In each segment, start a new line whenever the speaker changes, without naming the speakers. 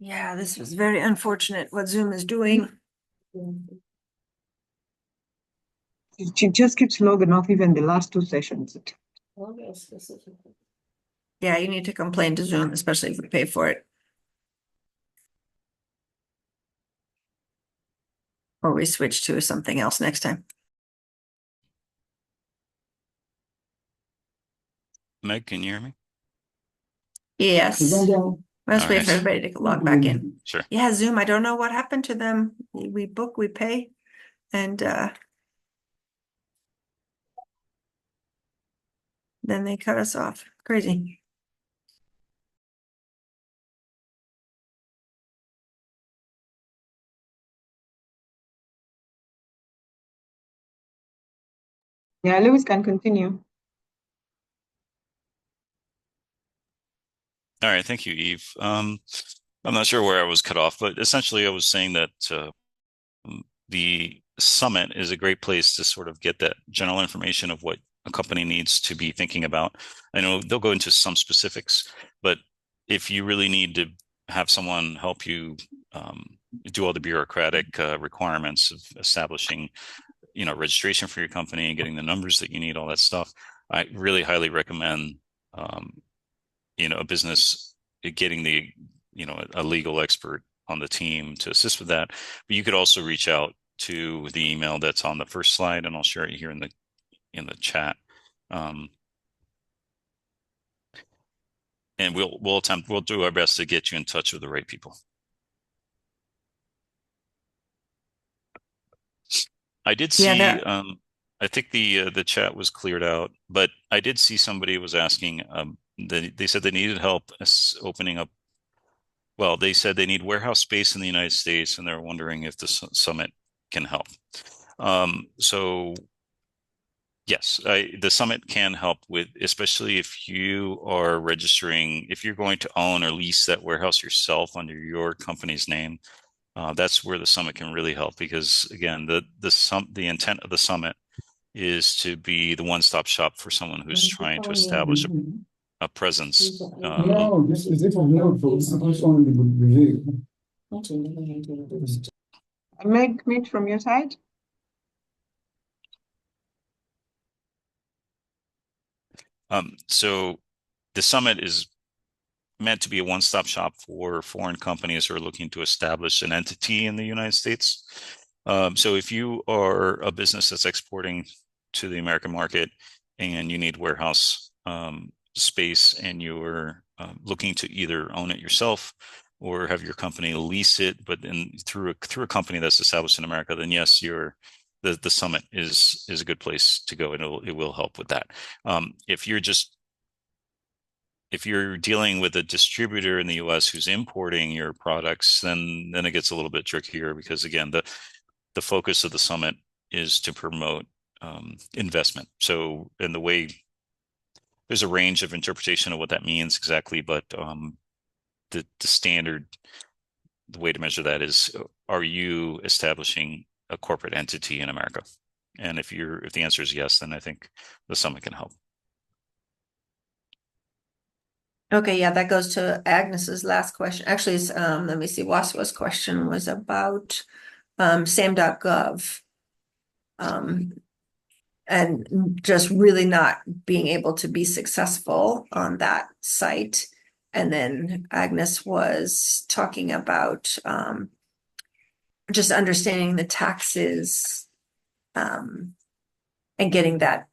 Yeah, this was very unfortunate what Zoom is doing.
She just keeps logging off even the last 2 sessions.
Yeah, you need to complain to Zoom, especially if you pay for it. Or we switch to something else next time.
Meg, can you hear me?
Yes. Let's wait
right.
for everybody to log back in.
Sure.
Yeah, Zoom, I don't know what happened to them. We book, we pay, and then they cut us off. Crazy.
Yeah, Lewis can continue.
All right, thank you, Eve. I'm not sure where I was cut off, but essentially I was saying that the summit is a great place to sort of get that general information of what a company needs to be thinking about. I know they'll go into some specifics, but if you really need to have someone help you do all the bureaucratic requirements of establishing, registration for your company and getting the numbers that you need, all that stuff, I really highly recommend, a business getting a legal expert on the team to assist with that. But you could also reach out to the email that's on the first slide, and I'll share it here in the chat. And we'll do our best to get you in touch with the right people. I did see, I think the chat was cleared out, but I did see somebody was asking, they said they needed help opening up. Well, they said they need warehouse space in the United States, and they're wondering if the summit can help. So yes, the summit can help with, especially if you are registering, if you're going to own or lease that warehouse yourself under your company's name. That's where the summit can really help, because again, the intent of the summit is to be the one-stop shop for someone who's trying to establish a presence.
Meg, meet from your side.
So the summit is meant to be a one-stop shop for foreign companies who are looking to establish an entity in the United States. So if you are a business that's exporting to the American market and you need warehouse space, and you're looking to either own it yourself or have your company lease it, but then through a company that's established in America, then yes, the summit is a good place to go, and it will help with that. If you're dealing with a distributor in the US who's importing your products, then it gets a little bit trickier, because again, the focus of the summit is to promote investment. So in the way, there's a range of interpretation of what that means exactly, but the standard, the way to measure that is, are you establishing a corporate entity in America? And if the answer is yes, then I think the summit can help.
Okay, yeah, that goes to Agnes's last question. Actually, it's, let me see, Waswa's question was about SAM.gov. And just really not being able to be successful on that site. And then Agnes was talking about just understanding the taxes and getting that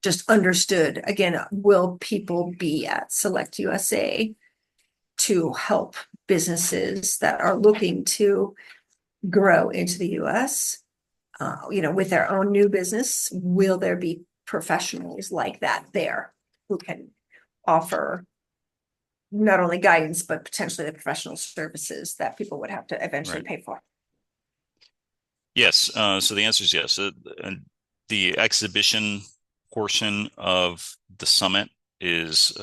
just understood. Again, will people be at SelectUSA to help businesses that are looking to grow into the US? With their own new business, will there be professionals like that there who can offer not only guidance, but potentially the professional services that people would have to eventually pay for?
Yes. So the answer is yes. The exhibition portion of the summit is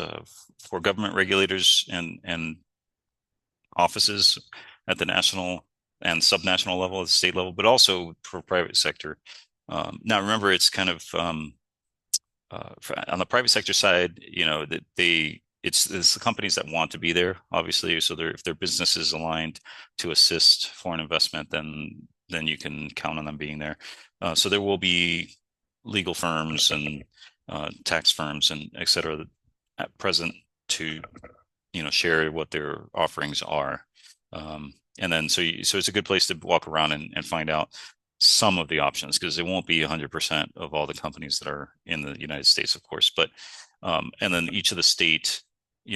for government regulators and offices at the national and subnational level at the state level, but also for private sector. Now remember, it's kind of on the private sector side, that it's the companies that want to be there, obviously. So if their business is aligned to assist foreign investment, then you can count on them being there. So there will be legal firms and tax firms and et cetera at present to share what their offerings are. And then so it's a good place to walk around and find out some of the options, because it won't be 100% of all the companies that are in the United States, of course. But and then each of the state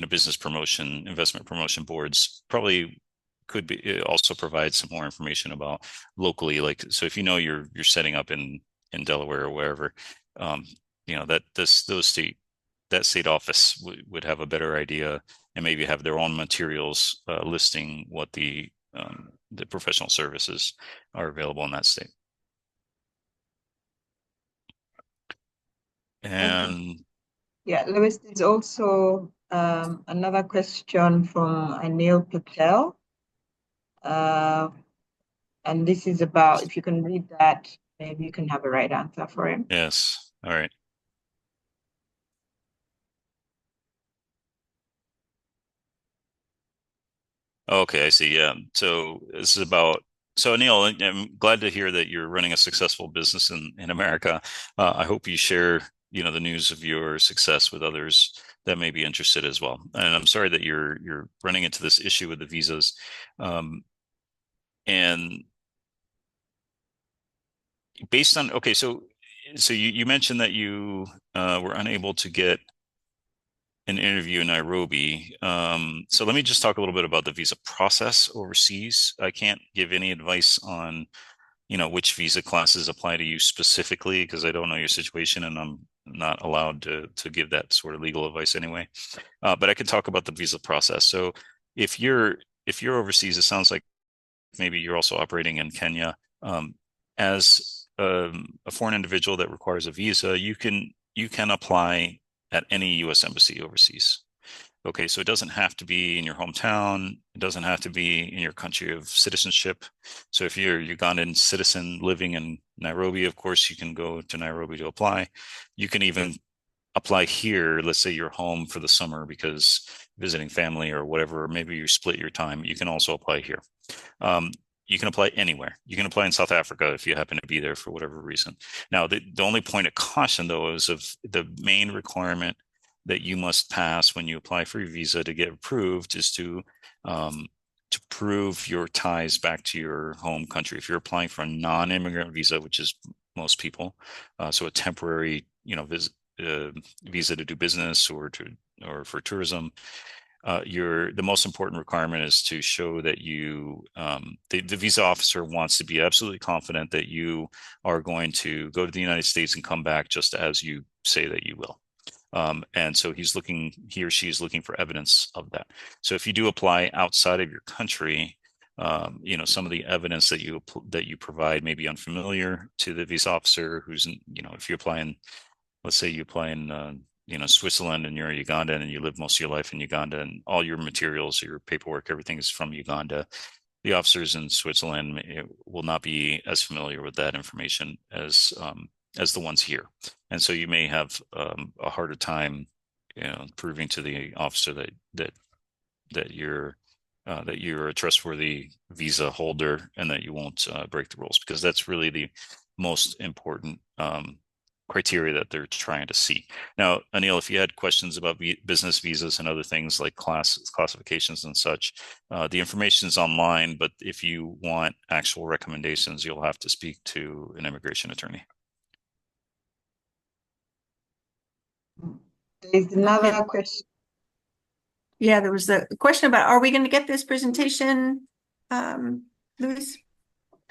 business promotion, investment promotion boards probably could be also provide some more information about locally. Like, so if you're setting up in Delaware or wherever, um, that state office would have a better idea and maybe have their own materials listing what the professional services are available in that state. And
yeah, Lewis, there's also another question from Anil Patel. And this is about, if you can read that, maybe you can have a right answer for him.
yes, all right. Okay, I see. Yeah. So this is about. So Anil, I'm glad to hear that you're running a successful business in America. I hope you share, the news of your success with others that may be interested as well. And I'm sorry that you're running into this issue with the visas. And based on, okay, so you mentioned that you were unable to get an interview in Nairobi. So let me just talk a little bit about the visa process overseas. I can't give any advice on, which visa classes apply to you specifically, because I don't know your situation and I'm not allowed to give that sort of legal advice anyway. But I can talk about the visa process. So if you're overseas, it sounds like maybe you're also operating in Kenya. As a foreign individual that requires a visa, you can apply at any US embassy overseas. Okay, so it doesn't have to be in your hometown. It doesn't have to be in your country of citizenship. So if you're a Ugandan citizen living in Nairobi, of course, you can go to Nairobi to apply. You can even apply here. Let's say you're home for the summer because visiting family or whatever, or maybe you split your time. You can also apply here. You can apply anywhere. You can apply in South Africa if you happen to be there for whatever reason. Now, the only point of caution, though, is of the main requirement that you must pass when you apply for your visa to get approved is to prove your ties back to your home country. If you're applying for a non-immigrant visa, which is most people, so a temporary, visa to do business or for tourism, the most important requirement is to show that the visa officer wants to be absolutely confident that you are going to go to the United States and come back just as you say that you will. And so he or she is looking for evidence of that. So if you do apply outside of your country, some of the evidence that you provide may be unfamiliar to the visa officer if you apply in, let's say you apply in, Switzerland and you're a Ugandan and you live most of your life in Uganda and all your materials, your paperwork, everything is from Uganda. The officers in Switzerland will not be as familiar with that information as the ones here. And so you may have a harder time, proving to the officer that you're a trustworthy visa holder and that you won't break the rules, because that's really the most important criteria that they're trying to see. Now, Anil, if you had questions about business visas and other things like classifications and such, the information is online, but if you want actual recommendations, you'll have to speak to an immigration attorney.
There's another question.
Yeah, there was a question about, are we going to get this presentation, Luis?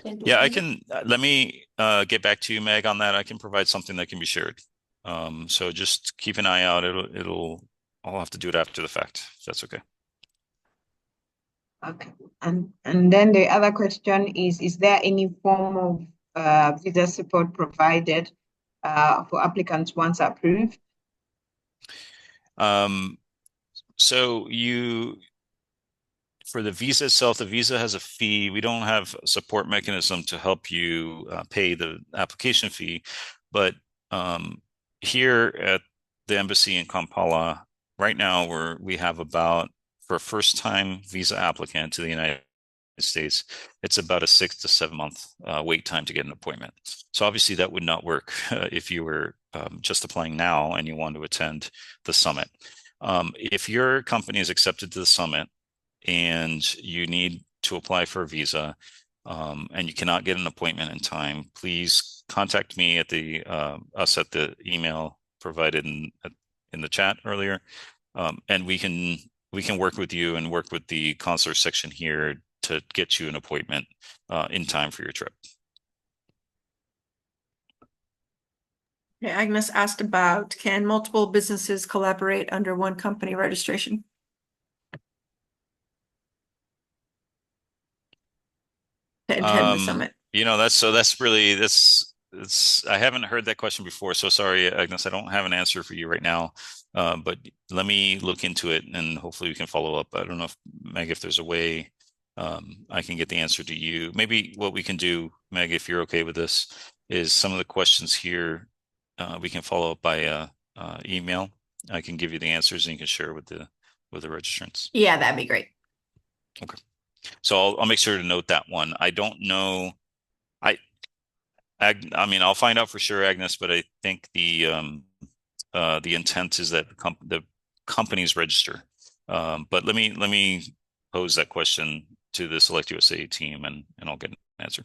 Yeah, I can. Let me get back to you, Meg, on that. I can provide something that can be shared. So just keep an eye out. I'll have to do it after the fact, if that's okay.
Okay. And then the other question is there any form of visa support provided for applicants once approved?
So for the visa itself, the visa has a fee. We don't have a support mechanism to help you pay the application fee, but here at the embassy in Kampala, right now we have about, for a first-time visa applicant to the United States, it's about a 6 to 7 month wait time to get an appointment. So obviously that would not work if you were just applying now and you want to attend the summit. If your company is accepted to the summit and you need to apply for a visa, and you cannot get an appointment in time, please contact me at us at the email provided in the chat earlier, and we can work with you and work with the consular section here to get you an appointment in time for your trip.
Okay, Agnes asked about, can multiple businesses collaborate under one company registration? To attend the summit.
I haven't heard that question before, so sorry, Agnes, I don't have an answer for you right now. But let me look into it and hopefully we can follow up. I don't know if, Meg, if there's a way I can get the answer to you. Maybe what we can do, Meg, if you're okay with this, is some of the questions here we can follow up by email. I can give you the answers and you can share with the registrants.
Yeah, that'd be great.
Okay. So I'll make sure to note that one. I don't know. I mean, I'll find out for sure, Agnes, but I think the intent is that the companies register. But let me pose that question to the SelectUSA team and I'll get an answer.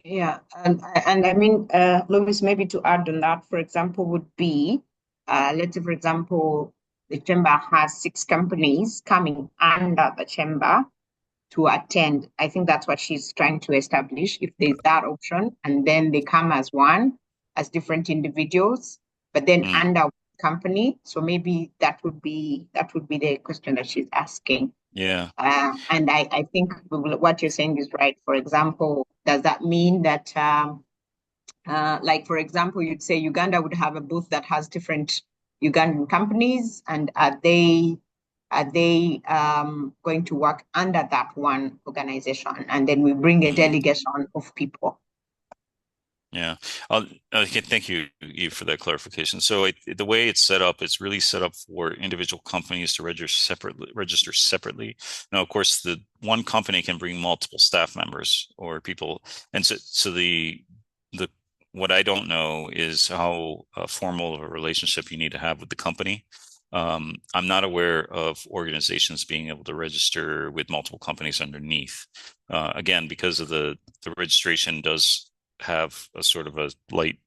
Yeah, and I mean, Louis, maybe to add on that, for example, would be, let's say, for example, the chamber has 6 companies coming under the chamber to attend. I think that's what she's trying to establish, if there's that option, and then they come as one, as different individuals, but then under one company. So maybe that would be the question that she's asking.
Yeah.
And I think what you're saying is right. For example, does that mean that, like, for example, you'd say Uganda would have a booth that has different Ugandan companies, and are they going to work under that one organization? And then we bring a delegation of people.
Yeah. Okay, thank you, Eve, for that clarification. So the way it's set up, it's really set up for individual companies to register separately. Now, of course, the one company can bring multiple staff members or people. And so the what I don't know is how formal of a relationship you need to have with the company. I'm not aware of organizations being able to register with multiple companies underneath. Again, because of the registration does have a sort of a light,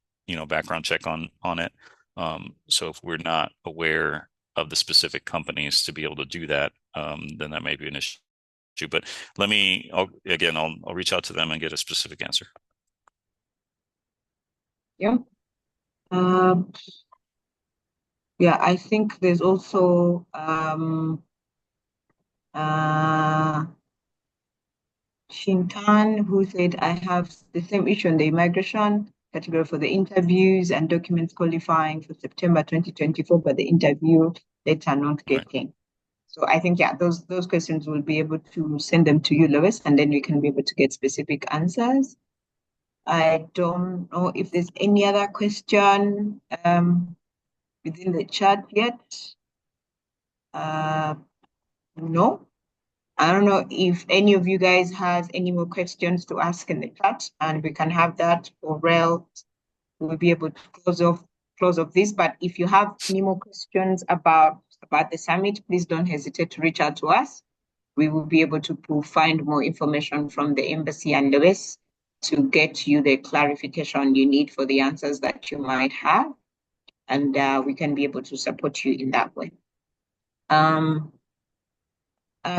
background check on it. So if we're not aware of the specific companies to be able to do that, then that may be an issue. But I'll reach out to them and get a specific answer.
Yeah. Yeah, I think there's also Shintan, who said, I have the same issue on the immigration category for the interviews and documents qualifying for September 2024, but the interview letter not getting. Right. So I think, yeah, those questions we'll be able to send them to you, Lois, and then we can be able to get specific answers. I don't know if there's any other question within the chat yet. No. I don't know if any of you guys has any more questions to ask in the chat, and we can have that, or else we'll be able to close off this. But if you have any more questions about the summit, please don't hesitate to reach out to us. We will be able to find more information from the embassy and Lewis to get you the clarification you need for the answers that you might have, and we can be able to support you in that way.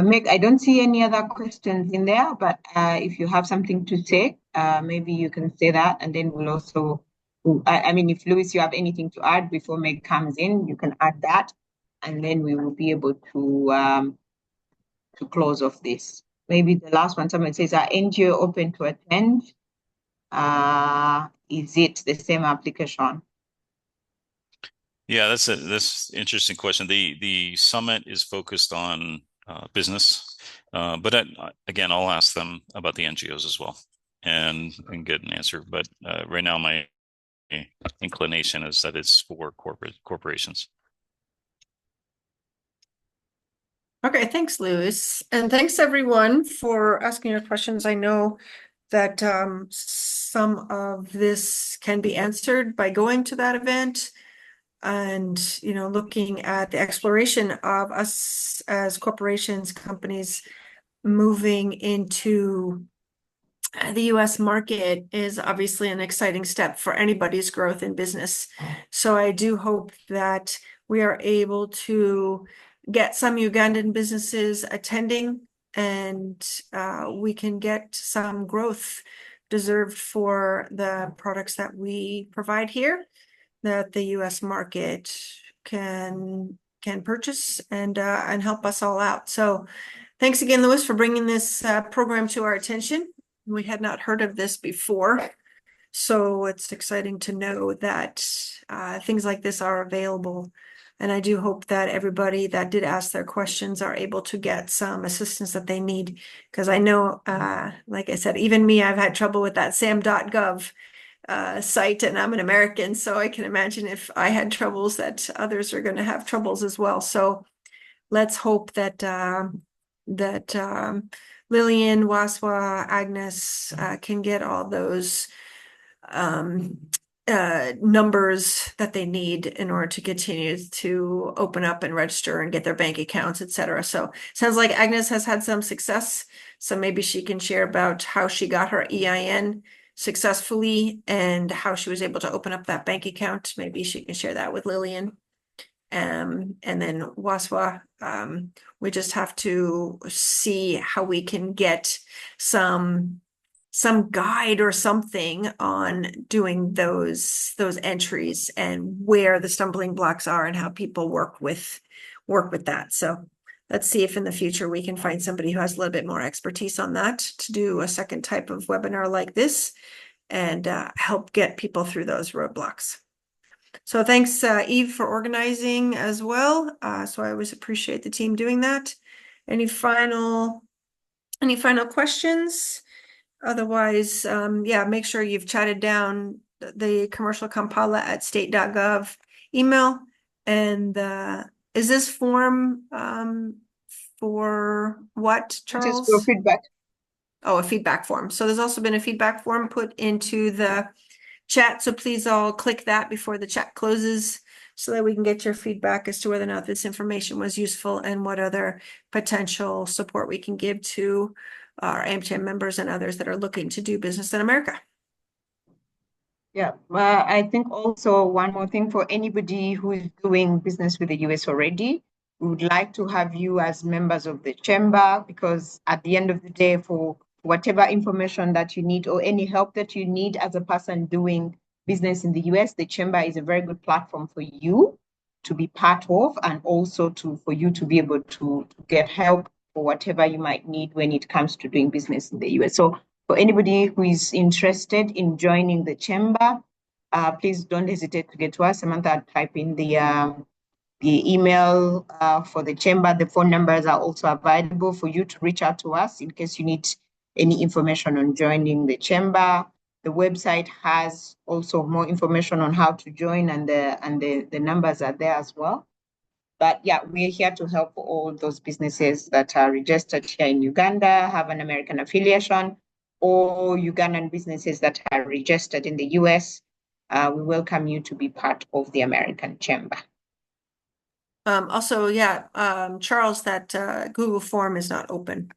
Meg, I don't see any other questions in there, but if you have something to say, maybe you can say that, and then we'll also, I mean, if Louis, you have anything to add before Meg comes in, you can add that, and then we will be able to close off this. Maybe the last one, someone says, are NGO open to attend? Is it the same application?
Yeah, that's an interesting question. The summit is focused on business. But again, I'll ask them about the NGOs as well and get an answer. But right now, my inclination is that it's for corporations.
Okay, thanks, Louis. And thanks everyone for asking your questions. I know that some of this can be answered by going to that event and, you know, looking at the exploration of us as corporations, companies moving into the US market is obviously an exciting step for anybody's growth in business. So I do hope that we are able to get some Ugandan businesses attending and we can get some growth deserved for the products that we provide here that the US market can purchase and help us all out. So thanks again, Louis, for bringing this program to our attention. We had not heard of this before, so it's exciting to know that things like this are available. And I do hope that everybody that did ask their questions are able to get some assistance that they need. Because I know, like I said, even me, I've had trouble with that sam.gov site, and I'm an American, so I can imagine if I had troubles that others are going to have troubles as well. So let's hope that Lillian, Waswa, Agnes can get all those numbers that they need in order to continue to open up and register and get their bank accounts, etc. So sounds like Agnes has had some success. So maybe she can share about how she got her EIN successfully and how she was able to open up that bank account. Maybe she can share that with Lillian. And then Waswa, we just have to see how we can get some guide or something on doing those entries and where the stumbling blocks are and how people work with that. So let's see if in the future we can find somebody who has a little bit more expertise on that to do a second type of webinar like this and help get people through those roadblocks. So thanks, Eve, for organizing as well. So I always appreciate the team doing that. Any final questions? Otherwise, yeah, make sure you've chatted down the commercial Kampala at state.gov email. And is this form for what, Charles?
Just for feedback.
Oh, a feedback form. So there's also been a feedback form put into the chat. So please all click that before the chat closes so that we can get your feedback as to whether or not this information was useful and what other potential support we can give to our AMTM members and others that are looking to do business in America.
Yeah, I think also one more thing for anybody who is doing business with the US already, we would like to have you as members of the chamber, because at the end of the day, for whatever information that you need or any help that you need as a person doing business in the US, the chamber is a very good platform for you to be part of, and also for you to be able to get help for whatever you might need when it comes to doing business in the US. So for anybody who is interested in joining the chamber, please don't hesitate to get to us. Samantha, type in the email for the chamber. The phone numbers are also available for you to reach out to us in case you need any information on joining the chamber. The website has also more information on how to join, and the numbers are there as well. But yeah, we're here to help all those businesses that are registered here in Uganda, have an American affiliation, or Ugandan businesses that are registered in the US. We welcome you to be part of the American Chamber.
Also, yeah, Charles, that Google form is not open.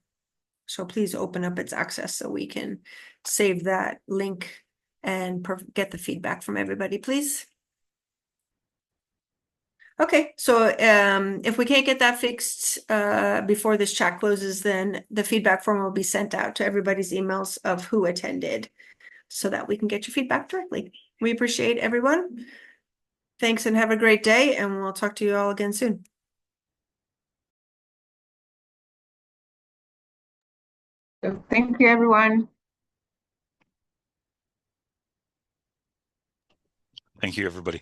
So please open up its access so we can save that link and get the feedback from everybody, please. Okay, so if we can't get that fixed before this chat closes, then the feedback form will be sent out to everybody's emails of who attended so that we can get your feedback directly. We appreciate everyone. Thanks and have a great day, and we'll talk to you all again soon.
So thank you, everyone.
Thank you, everybody.